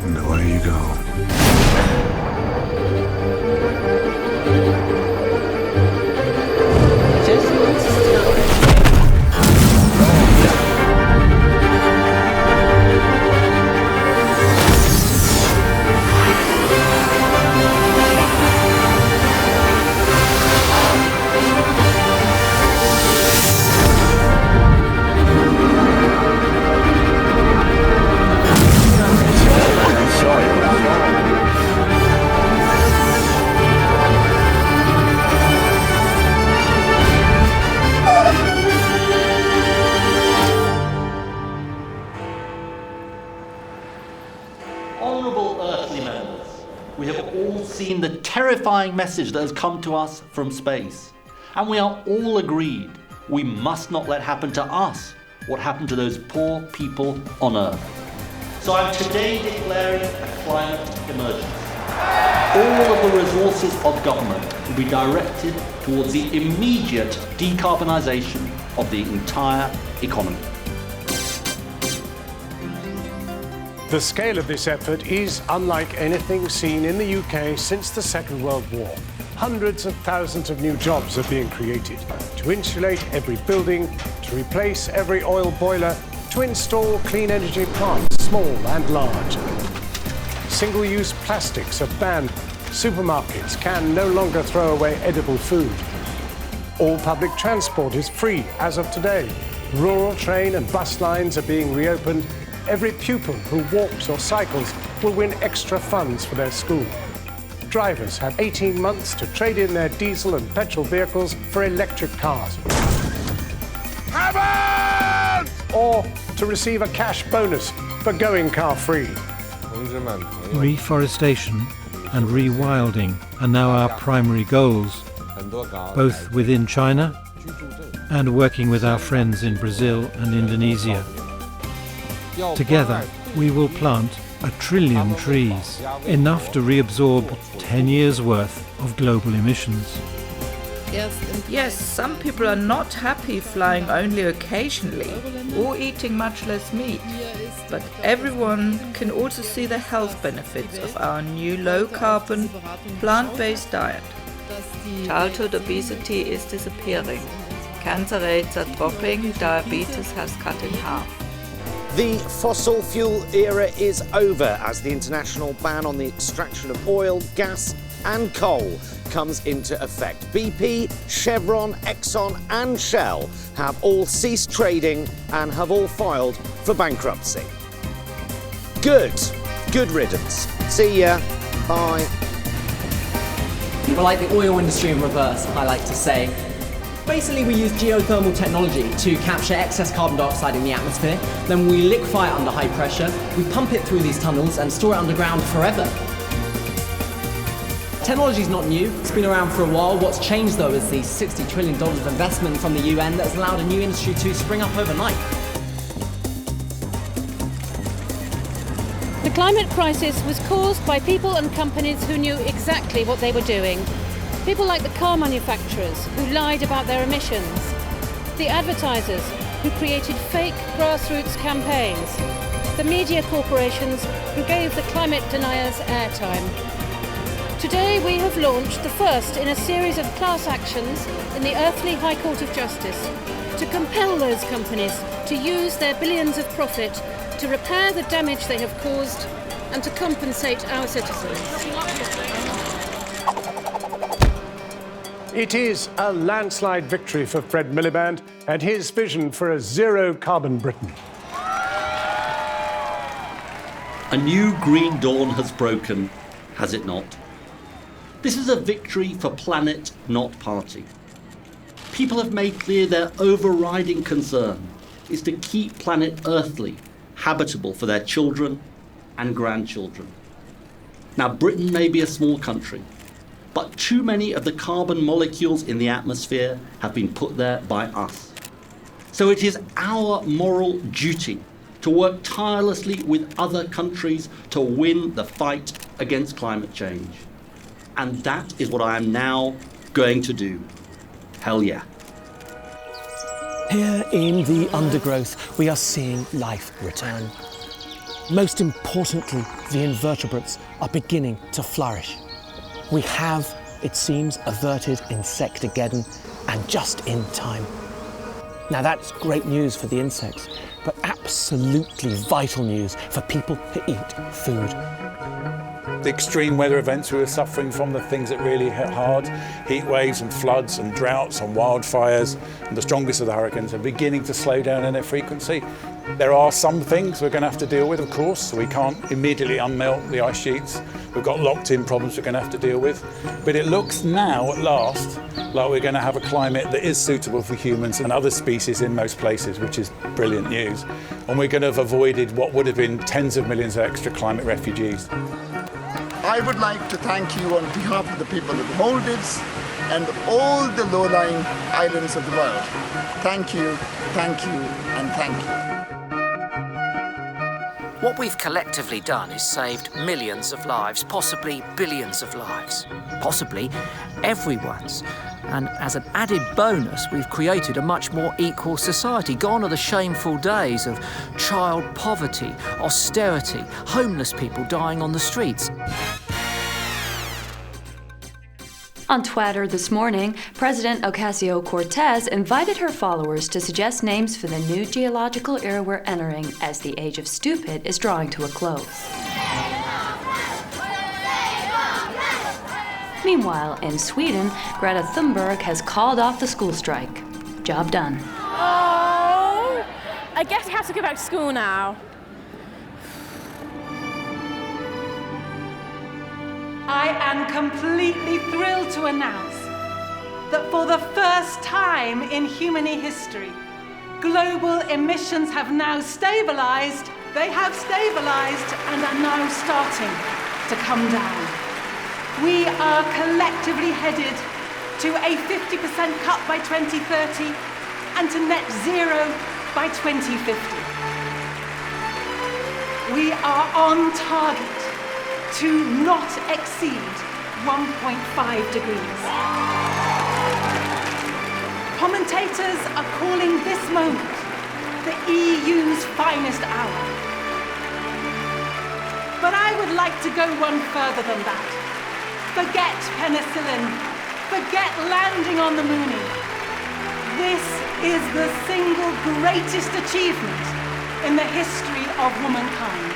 and away you go. Seen the terrifying message that has come to us from space. And we are all agreed we must not let happen to us what happened to those poor people on Earth. So I'm today declaring a climate emergency. All of the resources of government will be directed towards the immediate decarbonisation of the entire economy. The scale of this effort is unlike anything seen in the UK since the Second World War. Hundreds of thousands of new jobs are being created to insulate every building, to replace every oil boiler, to install clean energy plants, small and large. Single-use plastics are banned. Supermarkets can no longer throw away edible food. All public transport is free as of today. Rural train and bus lines are being reopened. Every pupil who walks or cycles will win extra funds for their school. Drivers have 18 months to trade in their diesel and petrol vehicles for electric cars. Heavens! Or to receive a cash bonus for going car-free. Reforestation and rewilding are now our primary goals, both within China and working with our friends in Brazil and Indonesia. Together, we will plant 1 trillion trees, enough to reabsorb 10 years' worth of global emissions. Yes, some people are not happy flying only occasionally or eating much less meat. But everyone can also see the health benefits of our new low-carbon, plant-based diet. Childhood obesity is disappearing. Cancer rates are dropping, diabetes has cut in half. The fossil fuel era is over as the international ban on the extraction of oil, gas and coal comes into effect. BP, Chevron, Exxon and Shell have all ceased trading and have all filed for bankruptcy. Good riddance. See ya. Bye. We're like the oil industry in reverse, I like to say. Basically, we use geothermal technology to capture excess carbon dioxide in the atmosphere. Then we liquefy it under high pressure, we pump it through these tunnels and store it underground forever. Technology's not new, it's been around for a while. What's changed though is the $60 trillion of investment from the UN that has allowed a new industry to spring up overnight. The climate crisis was caused by people and companies who knew exactly what they were doing. People like the car manufacturers who lied about their emissions, the advertisers who created fake grassroots campaigns, the media corporations who gave the climate deniers airtime. Today we have launched the first in a series of class actions in the Earthly High Court of Justice to compel those companies to use their billions of profit to repair the damage they have caused and to compensate our citizens. It is a landslide victory for Fred Miliband and his vision for a zero-carbon Britain. A new green dawn has broken, has it not? This is a victory for planet, not party. People have made clear their overriding concern is to keep planet Earthly habitable for their children and grandchildren. Now, Britain may be a small country, but too many of the carbon molecules in the atmosphere have been put there by us. So it is our moral duty to work tirelessly with other countries to win the fight against climate change. And that is what I am now going to do. Hell yeah. Here in the undergrowth, we are seeing life return. Most importantly, the invertebrates are beginning to flourish. We have, it seems, averted Insectageddon, and just in time. Now that's great news for the insects, but absolutely vital news for people who eat food. The extreme weather events we were suffering from, the things that really hit hard, heat waves and floods and droughts and wildfires, and the strongest of the hurricanes are beginning to slow down in their frequency. There are some things we're going to have to deal with, of course, so we can't immediately unmelt the ice sheets. We've got locked-in problems we're going to have to deal with. But it looks now, at last, like we're going to have a climate that is suitable for humans and other species in most places, which is brilliant news. And we're going to have avoided what would have been tens of millions of extra climate refugees. I would like to thank you on behalf of the people of the Maldives and all the low-lying islands of the world. Thank you, and thank you. What we've collectively done is saved millions of lives, possibly billions of lives, possibly everyone's. And as an added bonus, we've created a much more equal society. Gone are the shameful days of child poverty, austerity, homeless people dying on the streets. On Twitter this morning, President Ocasio-Cortez invited her followers to suggest names for the new geological era we're entering as the age of stupid is drawing to a close. Meanwhile, in Sweden, Greta Thunberg has called off the school strike. Job done. Oh, I guess we have to go back to school now. I am completely thrilled to announce that for the first time in human history, global emissions have now stabilized. They have stabilized and are now starting to come down. We are collectively headed to a 50% cut by 2030 and to net zero by 2050. We are on target to not exceed 1.5 degrees. Commentators are calling this moment the EU's finest hour. But I would like to go one further than that. Forget penicillin. Forget landing on the moon. This is the single greatest achievement in the history of womankind.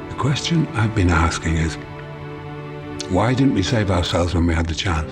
The question I've been asking is, why didn't we save ourselves when we had the chance?